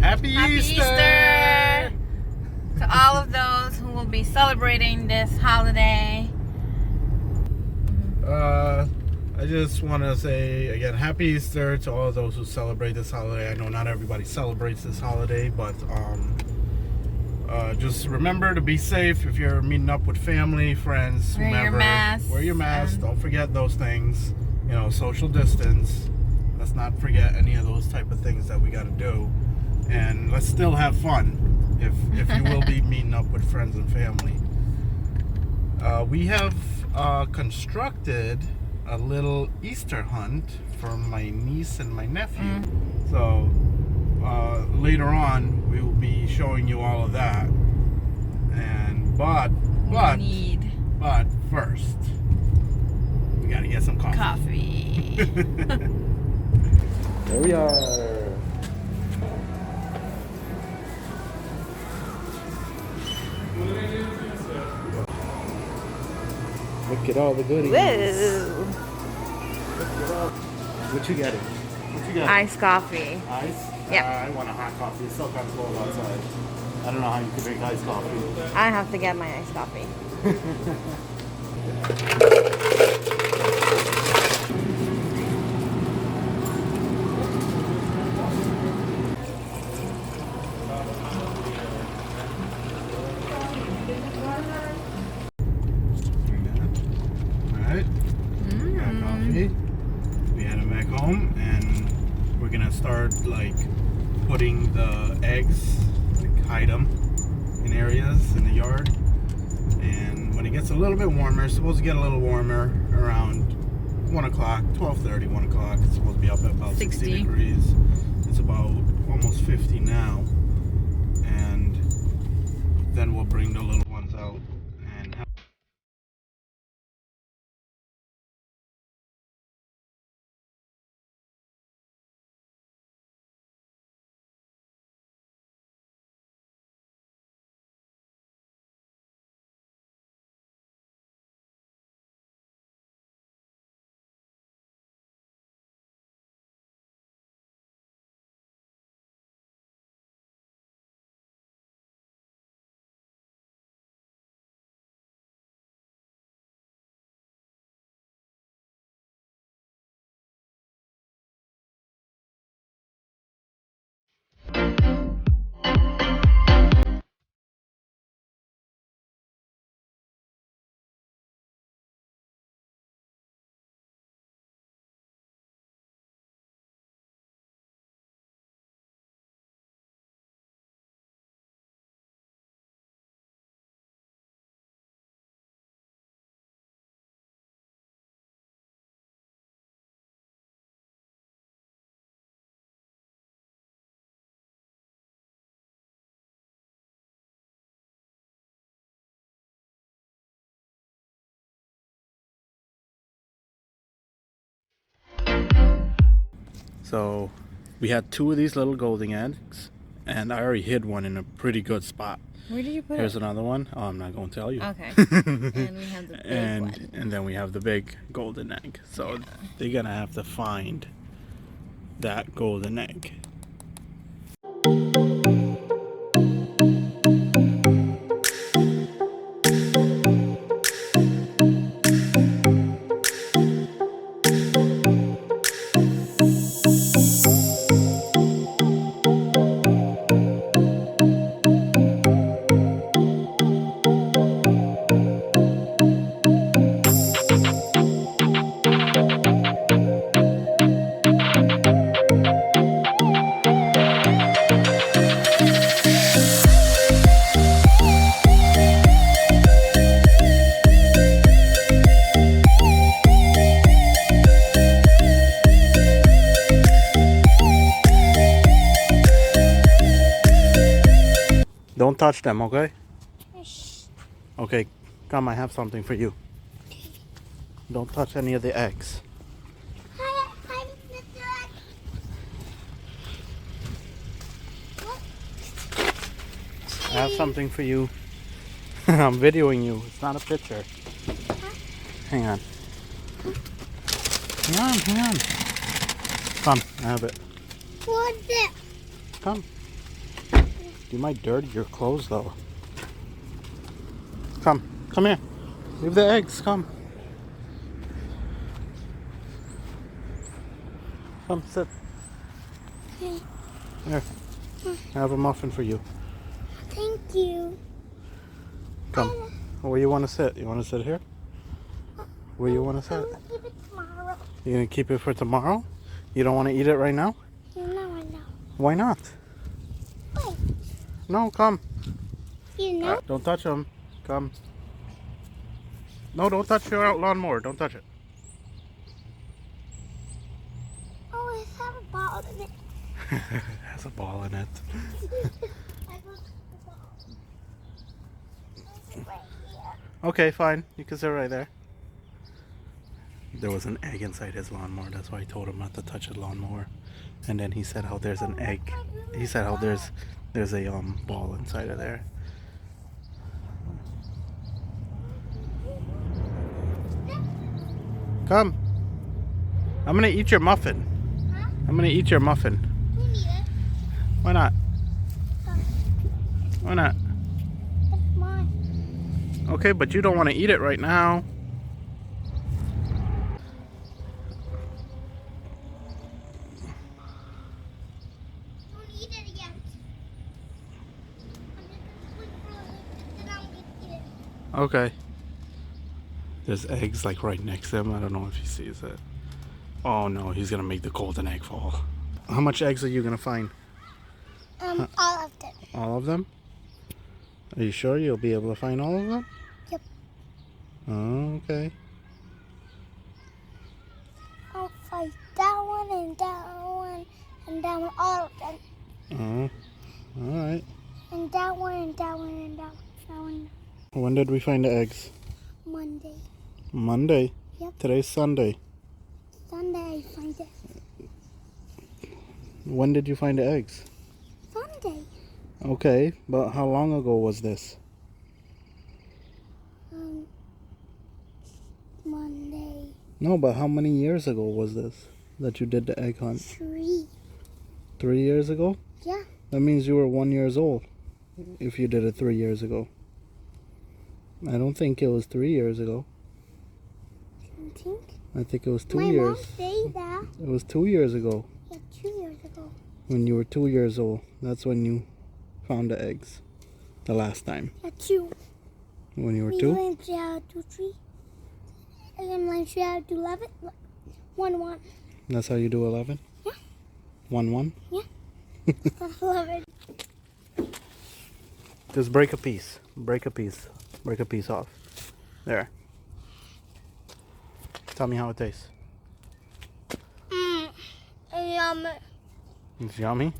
Happy Easter! To all of those who will be celebrating this holiday. I just want to say again, Happy Easter to all of those who celebrate this holiday. I know not everybody celebrates this holiday, but just remember to be safe if you're meeting up with family, friends, Wear whomever. your mask. Wear your mask. Don't forget those things. You know, social distance. Let's not forget any of those type of things that we got to do. And let's still have fun if you will be meeting up with friends and family. We have constructed a little Easter hunt for my niece and my nephew. So later on we will be showing you all of that. And but first we gotta get some coffee. There we are. Look at all the goodies. Whoa! Look at all. What you getting? What you got? Iced coffee. Ice? Yeah. I want a hot coffee. It's still kind of cold outside. I don't know how you can drink iced coffee. I have to get my iced coffee. Alright. Got coffee. We had them back home and we're gonna start like putting the eggs, like hide them in areas in the yard. And when it gets a little bit warmer, it's supposed to get a little warmer around 1 o'clock, 12:30, 1 o'clock. It's supposed to be up at about 60 degrees. It's about almost 50 now. And then we'll bring the little ones out and have So we had 2 of these little golden eggs, and I already hid one in a pretty good spot. Where did you put Here's it? another one. Oh, I'm not going to tell you. Okay. And we have the big one. And then we have the big golden egg. So they're going to have to find that golden egg. Don't touch them, okay? Okay, come, I have something for you. Don't touch any of the eggs. I have something for you. I'm videoing you. It's not a picture. Hang on. Hang on. Come, I have it. What's it? Come. You might dirty your clothes though. Come here. Leave the eggs, come. Come, sit. Okay. Here. I have a muffin for you. Thank you. Come. Where you want to sit? You want to sit here? Where you want to sit? I'm gonna keep it tomorrow. You're going to keep it for tomorrow? You don't want to eat it right now? No, I know. Why not? Wait. No, come. You know? Don't touch them. Come. No, don't touch your lawnmower. Don't touch it. Oh, it has a ball in it. It has a ball in it. I got the ball. It's right here. Okay, fine. You can sit right there. There was an egg inside his lawnmower. That's why I told him not to touch his lawnmower. And then he said how there's an egg. He said how there's a ball inside of there. Come. I'm gonna eat your muffin. Huh? I'm gonna eat your muffin. We need it. Why not? Why not? It's mine. Okay, but you don't want to eat it right now. Don't eat it yet. I'm just gonna wait for a little bit, then I'm gonna eat it. Okay. There's eggs like right next to him. I don't know if he sees it. Oh no, he's gonna make the golden egg fall. How much eggs are you gonna find? All of them. All of them? Are you sure you'll be able to find all of them? Yep. Oh, okay. I'll find that one and that one and that one, all of them. Oh, all right. And that one and that one and that one. When did we find the eggs? Monday. Monday? Yep. Today's Sunday. Sunday I find it. When did you find the eggs? Sunday. Okay, but how long ago was this? Monday. No, but how many years ago was this that you did the egg hunt? 3. 3 years ago? Yeah. That means you were 1 year old if you did it 3 years ago. I don't think it was 3 years ago. You think? I think it was 2 My years. mom said that. It was 2 years ago. Yeah, 2 years ago. When you were 2 years old. That's when you found the eggs. The last time. Yeah, 2. When you were We 2? went to 2, 3. And then like she had to 11. 1, 1. That's how you do 11? Yeah. 1, 1? Yeah. 11. Just break a piece. Break a piece. Break a piece off. There. Tell me how it tastes. Yum. It's yummy.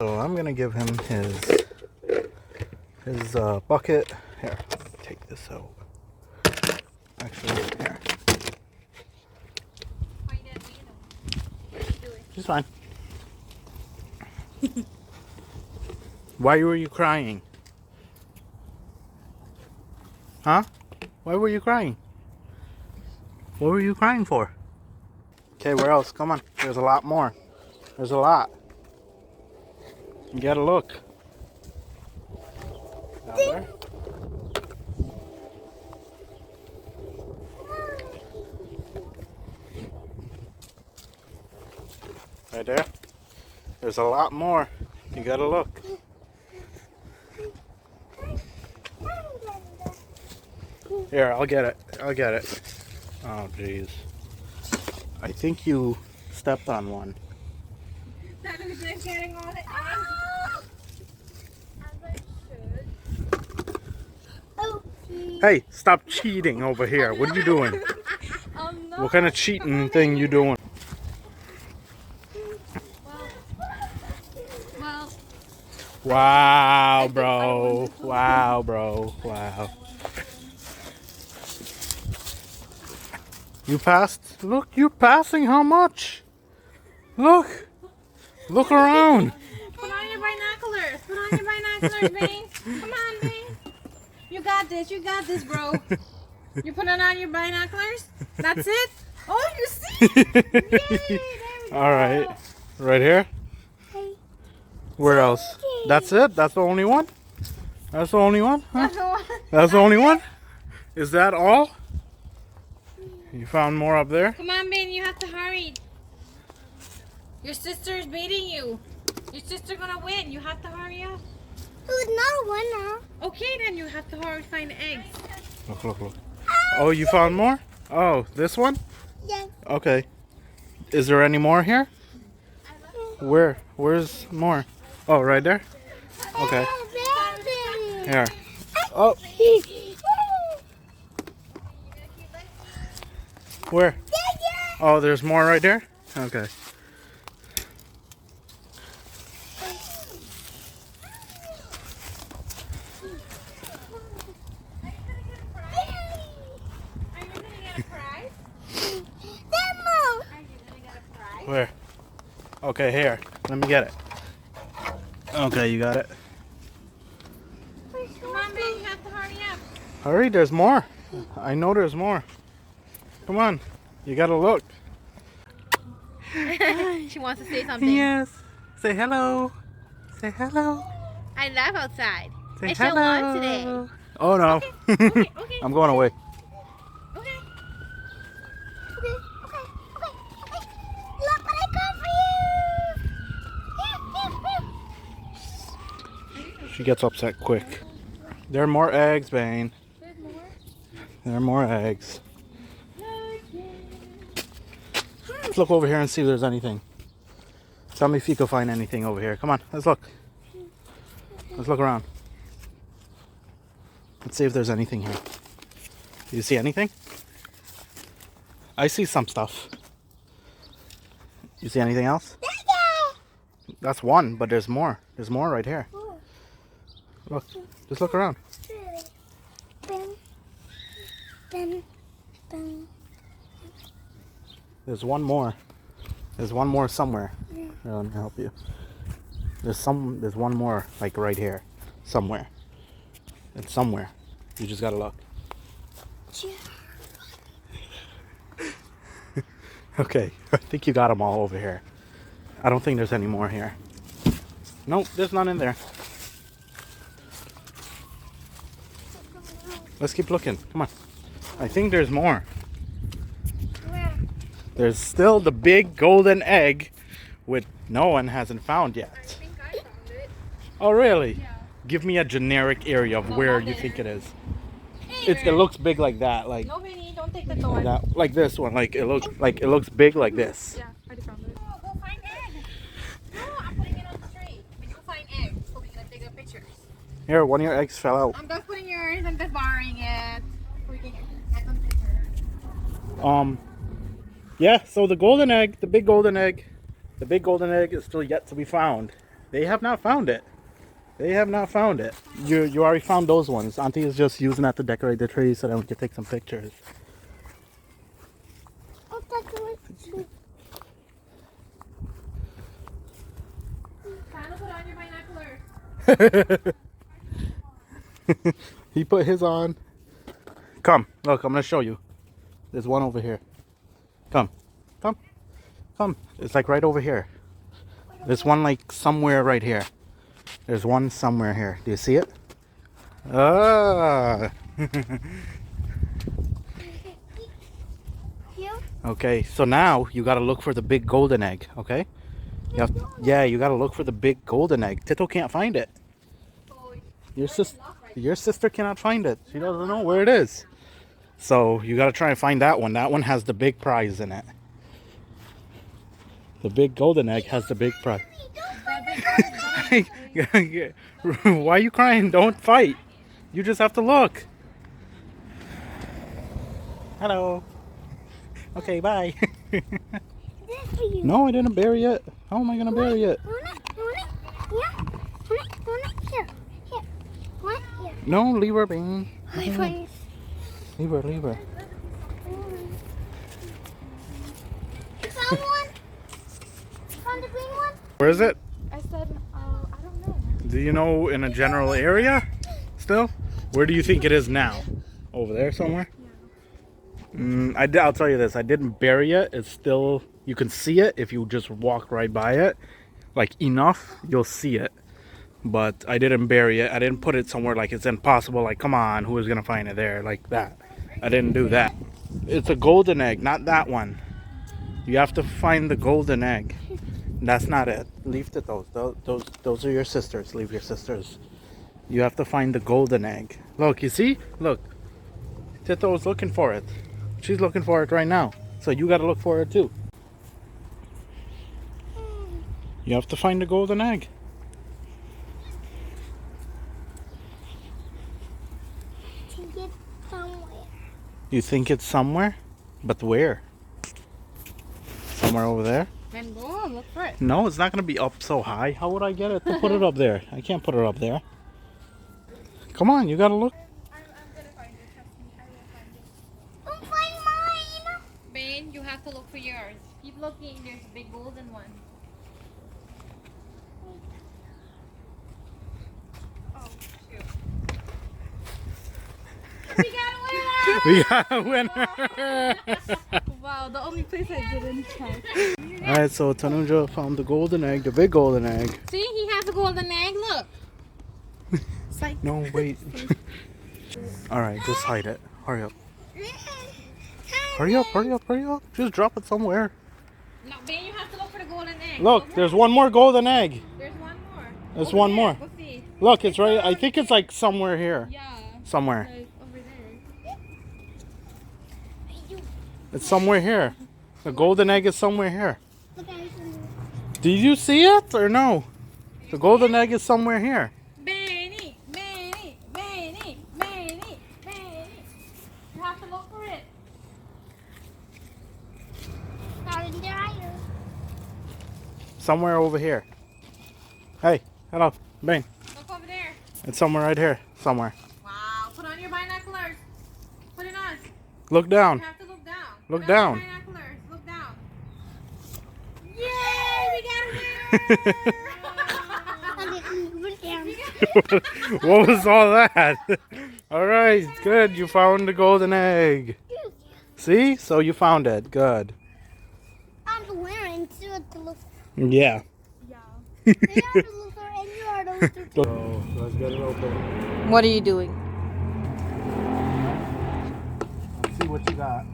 So I'm gonna give him his bucket. Here, take this out. Actually, here. She's fine. Why were you crying? Huh? Why were you crying? What were you crying for? Okay, where else? Come on. There's a lot more. There's a lot. You gotta look. Down there. Right there. There's a lot more. You gotta look. Here, I'll get it. I'll get it. Oh, jeez. I think you stepped on one. That is just getting all the eggs. As I should. Oh, Hey, stop cheating over here. What are you doing? No. What kind of cheating thing you doing? Well, Wow, bro. Wow, bro. Wow. You passed? Look, you're passing how much? Look. Look around. put on your binoculars. Put on your binoculars, Bing. Come on, Bing. You got this. You got this, bro. You put on your binoculars? That's it? Oh, you see? Yay, there we go. All right. Right here? hey. Where else? That's it? That's the only one? That's the only one? Huh? That's the one. That's the only one? Is that all? You found more up there? Come on, Ben, you have to hurry. Your sister's beating you. Your sister's gonna win. You have to hurry up. Who's not a winner? Okay, then you have to hurry find the eggs. Look, look, look. Oh, you found more? Oh, this one? Yeah. Okay. Is there any more here? Where? Where's more? Oh, right there? Okay. Here. Oh, where? Oh, there's more right there? Okay. Are you gonna get a prize? Demo. Are you gonna get a prize? Where? Okay, here. Let me get it. Okay, you got it. Come on, Ben, you have to hurry up. Hurry, there's more. I know there's more. Come on. You gotta look. She wants to say something. Yes. Say hello. Say hello. I love outside. Say It's so hello. warm today. Oh no. Okay. I'm going away. Okay. Okay. Look what I got for you. She gets upset quick. There are more eggs, Bane. There's more. There are more eggs. Let's look over here and see if there's anything. Tell me if you can find anything over here. Come on, let's look. Let's look around. Let's see if there's anything here. Do you see anything? I see some stuff. You see anything else? That's one, but there's more. There's more right here. Look, just look around. There's one more. There's one more somewhere. Here, let me help you. There's one more, like right here, somewhere. It's somewhere. You just gotta look. Okay, I think you got them all over here. I don't think there's any more here. Nope, there's none in there. Let's keep looking. Come on. I think there's more. There's still the big golden egg, which no one hasn't found yet. I think I found it. Oh, really? Yeah. Give me a generic area of where you think it is. Hey, It looks big like that, like no, Vinny, don't take the toy. that, like this one. Like it looks big like this. Yeah, I already found it. Oh, go find eggs. No, I'm putting it on the tray. But you find eggs, so we're gonna take a picture. Here, one of your eggs fell out. I'm just putting yours. I'm just borrowing it. So we can get some pictures. Yeah. So the golden egg, the big golden egg is still yet to be found. They have not found it. They have not found it. You already found those ones. Auntie is just using that to decorate the tree so that we can take some pictures. Kind put on your binoculars. He put his on. Come, look, I'm gonna show you. There's one over here. Come. It's like right over here. There's one like somewhere right here. There's one somewhere here. Do you see it? Ah. Okay, so now you gotta look for the big golden egg, okay? You gotta look for the big golden egg. Tito can't find it. Your sister cannot find it. She doesn't know where it is. So you gotta try and find that one. That one has the big prize in it. The big golden egg has the big prize. Why are you crying? Don't fight. You just have to look. Hello. Okay, bye. No, I didn't bury it. How am I gonna bury it? No, leave her, Bean. Leave her. Found one? Found the green one? Where is it? I said, I don't know. Do you know in a general area still? Where do you think it is now? Over there somewhere? I'll tell you this. I didn't bury it. It's still, you can see it if you just walk right by it. like enough, you'll see it. But I didn't bury it. I didn't put it somewhere like it's impossible. Like, come on, who is gonna find it there like that? I didn't do that. It's a golden egg, not that one. You have to find the golden egg. That's not it. Leave those are your sisters. Leave your sisters. You have to find the golden egg. Look, you see? Look. Tito's looking for it. She's looking for it right now. So you gotta look for it too. You have to find the golden egg. You think it's somewhere? But where? Somewhere over there? Then go look for it. No, it's not going to be up so high. How would I get it to put it up there? I can't put it up there. Come on, you got to look. I'm gonna find it. Trust me, I will find it. Don't find mine. Bane, you have to look for yours. Keep looking. There's a big golden one. Oh, shoot. We got a winner! We got a winner! Wow, the only place I didn't check. Alright, so Tanuja found the golden egg, the big golden egg. See, he has a golden egg. Look. Psych. No, wait. Alright, just hide it. Hurry up. Hurry up, hurry up, hurry up. Just drop it somewhere. No, Bane, you have to look for the golden egg. Look, there's one more golden egg. There's one more. There's Over one there. more. Go see. Look, it's right. I think it's like somewhere here. Yeah. Somewhere. Like over there. It's somewhere here. The golden egg is somewhere here. Look at it. Did you see it or no? The golden egg is somewhere here. Benny, Benny, Benny, Benny, Benny. You have to look for it. Not in there either. Somewhere over here. Hey, hello, Bane. Look over there. It's somewhere right here. Somewhere. Wow. Put on your binoculars. Put it on. Look down. You have to look down. Look Put on down. your binoculars. Look down. Yay! We got a winner! What was all that? All right, good. You found the golden egg. See? So you found it. Good. I'm the winner and you have to look. Yeah. Yeah. You have to look for and you are the loser. So let's get it open. What are you doing? Let's see what you got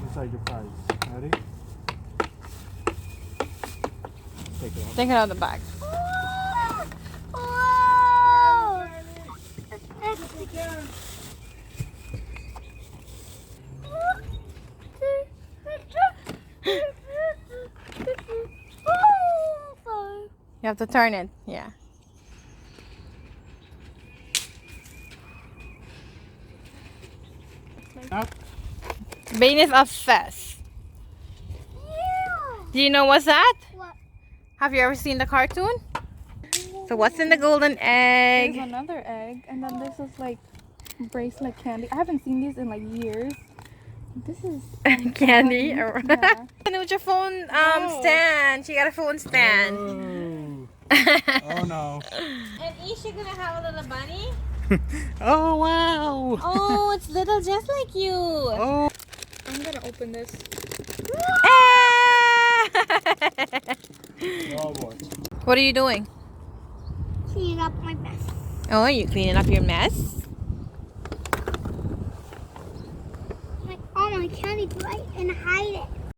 inside your prize. Ready? Take it off. Take it out of the bag. Whoa! You have to turn it. Yeah. Up. Bane is obsessed. Do you know what's that? What? Have you ever seen the cartoon? So what's in the golden egg? There's another egg, and then this is like bracelet candy. I haven't seen these in like years. This is Candy. Yeah. With your phone stand. She got a phone stand. Oh no. And is she gonna have a little bunny? Oh wow. Oh, it's little just like you. Oh. I'm gonna open this. Oh boy. What are you doing? Cleaning up my mess. Oh, are you cleaning up your mess? Like all my candy right and hide it.